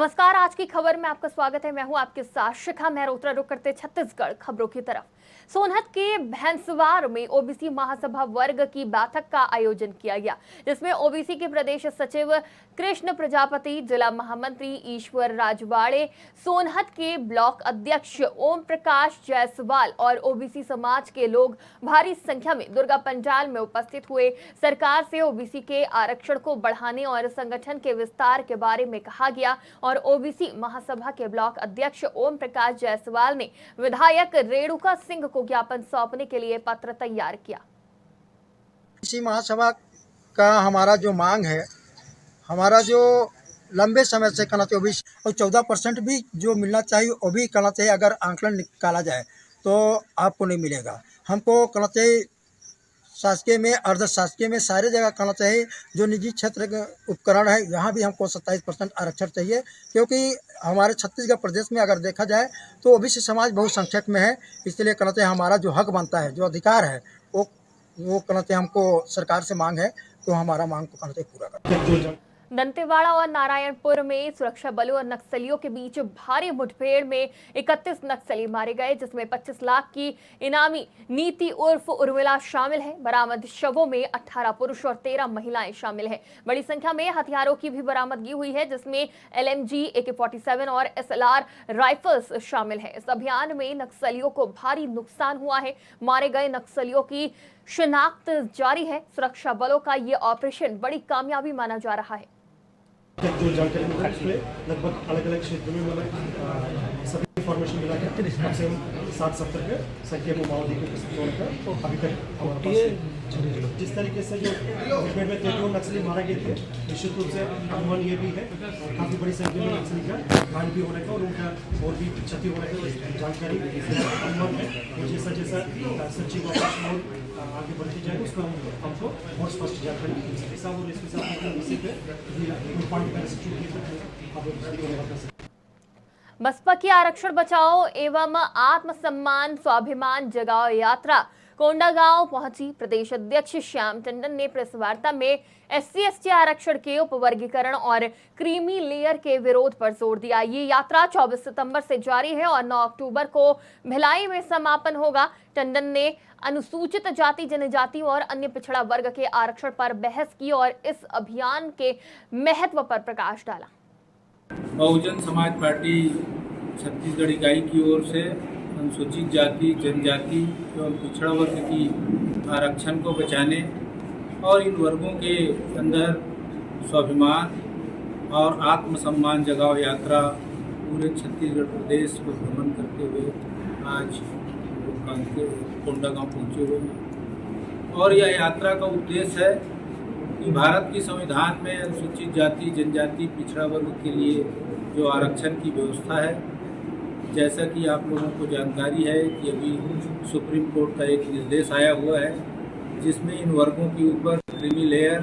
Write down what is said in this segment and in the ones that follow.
नमस्कार, आज की खबर में आपका स्वागत है। मैं हूं आपके साथ शिखा मेहरोत्रा। रुक करते छत्तीसगढ़ खबरों की तरफ। सोनहत के भैंसवार में ओबीसी महासभा वर्ग की बैठक का आयोजन किया गया, जिसमें ओबीसी के प्रदेश सचिव कृष्ण प्रजापति, जिला महामंत्री ईश्वर राजवाड़े, सोनहत के ब्लॉक अध्यक्ष ओम प्रकाश जायसवाल और ओबीसी समाज के लोग भारी संख्या में दुर्गा पंडाल में उपस्थित हुए। सरकार से ओबीसी के आरक्षण को बढ़ाने और संगठन के विस्तार के बारे में कहा गया और ओबीसी महासभा के ब्लॉक अध्यक्ष ओम प्रकाश जायसवाल ने विधायक रेणुका सिंह को ज्ञापन सौंपने के लिए पत्र तैयार किया। ओबीसी महासभा का हमारा जो मांग है, हमारा जो लंबे समय से कहना चाहिए ओबीसी और 14% भी जो मिलना चाहिए वो भी कहना चाहिए। अगर आंकलन निकाला जाए तो आपको नहीं मिलेगा। हमको कहना चाहिए शासकीय में, अर्ध शासकीय में, सारे जगह कहना चाहिए। जो निजी क्षेत्र के उपकरण है यहाँ भी हमको 27% आरक्षण चाहिए, क्योंकि हमारे छत्तीसगढ़ प्रदेश में अगर देखा जाए तो ओबीसी समाज बहुसंख्यक में है। इसलिए कहना चाहिए हमारा जो हक बनता है, जो अधिकार है, वो कहना चाहिए हमको सरकार से मांग है, तो हमारा मांग को कहना चाहिए पूरा कर। दंतेवाड़ा और नारायणपुर में सुरक्षा बलों और नक्सलियों के बीच भारी मुठभेड़ में 31 नक्सली मारे गए, जिसमें 25 लाख की इनामी नीति उर्फ उर्मिला शामिल है। बरामद शवों में 18 पुरुष और 13 महिलाएं शामिल हैं। बड़ी संख्या में हथियारों की भी बरामदगी हुई है, जिसमें LMG, AK-47 और SLR राइफल्स शामिल है। इस अभियान में नक्सलियों को भारी नुकसान हुआ है। मारे गए नक्सलियों की शिनाख्त जारी है। सुरक्षा बलों का ये ऑपरेशन बड़ी कामयाबी माना जा रहा है। जो जानकारी मिला उसमें लगभग अलग अलग क्षेत्रों में मतलब सभी इन्फॉर्मेशन मिला है। कम से कम 60-70 के संख्या में माओवादी के उपस्थित होने का तो अभी तक हमारे पास जिस तरीके से जो मुठभेड़ में 33 नक्सली मारे गए थे, निश्चित रूप से अनुमान ये भी है काफ़ी बड़ी संख्या में नक्सली का घायल भी होने का और उनका और भी क्षति होने का जानकारी अनुमान है। और जैसा जैसा सचिव और आगे बढ़ती जाए उसको हमको और स्पष्ट जानकारी मिल सके। साहब और इसके साथ इसी पे बसपा की आरक्षण बचाओ एवं आत्मसम्मान स्वाभिमान जगाओ यात्रा कोंडागांव पहुंची। प्रदेश अध्यक्ष श्याम टंडन ने प्रेस वार्ता में SC/ST आरक्षण के उपवर्गीकरण और क्रीमी लेयर के विरोध पर जोर दिया। ये यात्रा 24 सितंबर से जारी है और 9 अक्टूबर को भिलाई में समापन होगा। टंडन ने अनुसूचित जाति, जनजाति और अन्य पिछड़ा वर्ग के आरक्षण पर बहस की और इस अभियान के महत्व पर प्रकाश डाला। बहुजन समाज पार्टी छत्तीसगढ़ इकाई की ओर से अनुसूचित जाति, जनजाति एवं पिछड़ा वर्ग की आरक्षण को बचाने और इन वर्गों के अंदर स्वाभिमान और आत्मसम्मान जगाओ यात्रा पूरे छत्तीसगढ़ प्रदेश को भ्रमण करते हुए आज कोंडागांव पहुँचे हुए हैं। और यह यात्रा का उद्देश्य है कि भारत की संविधान में अनुसूचित जाति, जनजाति, पिछड़ा वर्ग के लिए जो आरक्षण की व्यवस्था है, जैसा कि आप लोगों को जानकारी है कि अभी सुप्रीम कोर्ट का एक निर्देश आया हुआ है, जिसमें इन वर्गों के ऊपर क्रीमी लेयर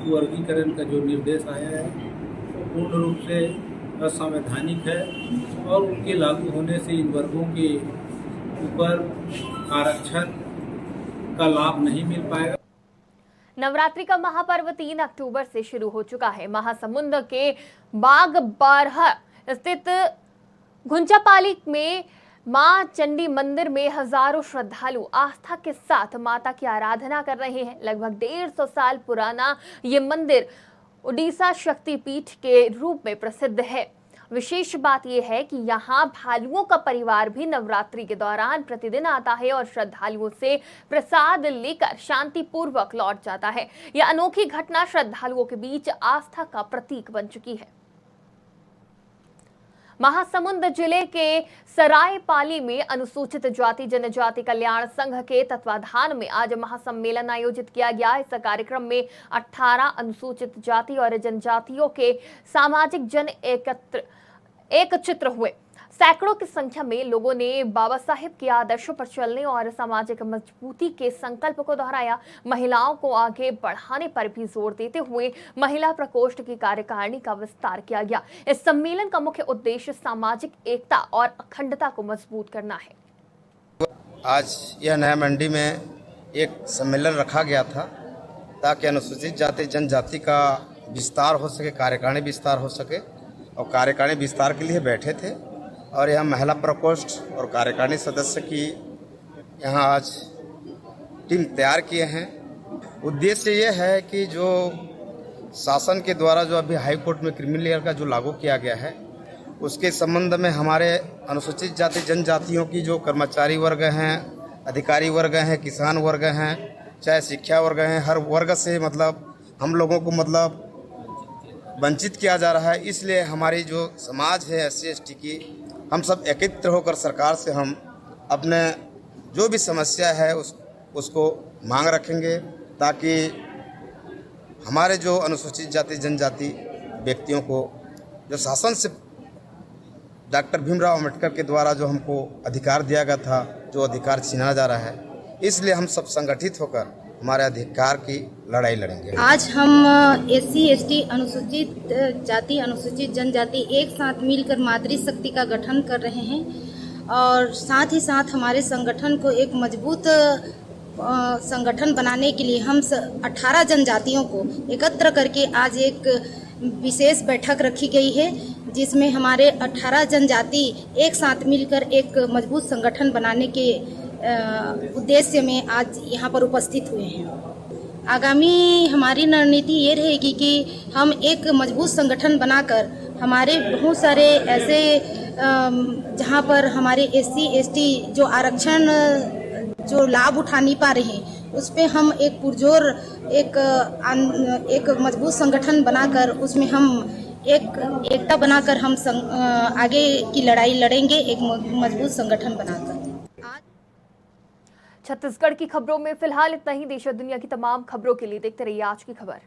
वर्गीकरण का जो निर्देश आया है वो पूर्ण रूप से असंवैधानिक है और उनके लागू होने से इन वर्गों के ऊपर आरक्षण का लाभ नहीं मिल पाएगा। नवरात्रि का महापर्व 3 अक्टूबर से शुरू हो चुका है। महासमुंद के बाग बारह स्थित घुंचापाली में मां चंडी मंदिर में हजारों श्रद्धालु आस्था के साथ माता की आराधना कर रहे हैं। लगभग 150 साल पुराना ये मंदिर उड़ीसा शक्तिपीठ के रूप में प्रसिद्ध है। विशेष बात यह है कि यहाँ भालुओं का परिवार भी नवरात्रि के दौरान प्रतिदिन आता है और श्रद्धालुओं से प्रसाद लेकर शांतिपूर्वक लौट जाता है। यह अनोखी घटना श्रद्धालुओं के बीच आस्था का प्रतीक बन चुकी है। महासमुंद जिले के सरायपाली में अनुसूचित जाति जनजाति कल्याण संघ के तत्वाधान में आज महासम्मेलन आयोजित किया गया। इस कार्यक्रम में 18 अनुसूचित जाति और जनजातियों के सामाजिक जन एकत्रित हुए। सैकड़ों की संख्या में लोगों ने बाबा साहेब के आदर्शों पर चलने और सामाजिक मजबूती के संकल्प को दोहराया। महिलाओं को आगे बढ़ाने पर भी जोर देते हुए महिला प्रकोष्ठ की कार्यकारिणी का विस्तार किया गया। इस सम्मेलन का मुख्य उद्देश्य सामाजिक एकता और अखंडता को मजबूत करना है। आज यह नया मंडी में एक सम्मेलन रखा गया था ताकि अनुसूचित जाति जनजाति का विस्तार हो सके, कार्यकारिणी विस्तार हो सके और कार्यकारिणी विस्तार के लिए बैठे थे और यहाँ महिला प्रकोष्ठ और कार्यकारिणी सदस्य की यहाँ आज टीम तैयार किए हैं। उद्देश्य ये है कि जो शासन के द्वारा जो अभी हाई कोर्ट में क्रिमिनल लॉ का जो लागू किया गया है उसके संबंध में हमारे अनुसूचित जाति जनजातियों की जो कर्मचारी वर्ग हैं, अधिकारी वर्ग हैं, किसान वर्ग हैं, चाहे शिक्षा वर्ग हैं, हर वर्ग से मतलब हम लोगों को मतलब वंचित किया जा रहा है। इसलिए हमारी जो समाज है SC ST की, हम सब एकत्र होकर सरकार से हम अपने जो भी समस्या है उसको मांग रखेंगे ताकि हमारे जो अनुसूचित जाति जनजाति व्यक्तियों को जो शासन से डॉक्टर भीमराव अंबेडकर के द्वारा जो हमको अधिकार दिया गया था, जो अधिकार छीना जा रहा है, इसलिए हम सब संगठित होकर हमारे अधिकार की लड़ाई लड़ेंगे। आज हम SC ST अनुसूचित जाति अनुसूचित जनजाति एक साथ मिलकर मातृशक्ति का गठन कर रहे हैं और साथ ही साथ हमारे संगठन को एक मजबूत संगठन बनाने के लिए हम 18 जनजातियों को एकत्र करके आज एक विशेष बैठक रखी गई है जिसमें हमारे 18 जनजाति एक साथ मिलकर एक मजबूत संगठन बनाने के उद्देश्य में आज यहाँ पर उपस्थित हुए हैं। आगामी हमारी रणनीति ये रहेगी कि हम एक मजबूत संगठन बनाकर हमारे बहुत सारे ऐसे जहाँ पर हमारे SC ST जो आरक्षण जो लाभ उठा नहीं पा रहे हैं उस पे हम एक पुरजोर एक मजबूत संगठन बनाकर उसमें हम एकता बनाकर हम आगे की लड़ाई लड़ेंगे एक मजबूत संगठन बनाकर। छत्तीसगढ़ की खबरों में फिलहाल इतना ही। देश और दुनिया की तमाम खबरों के लिए देखते रहिए आज की खबर।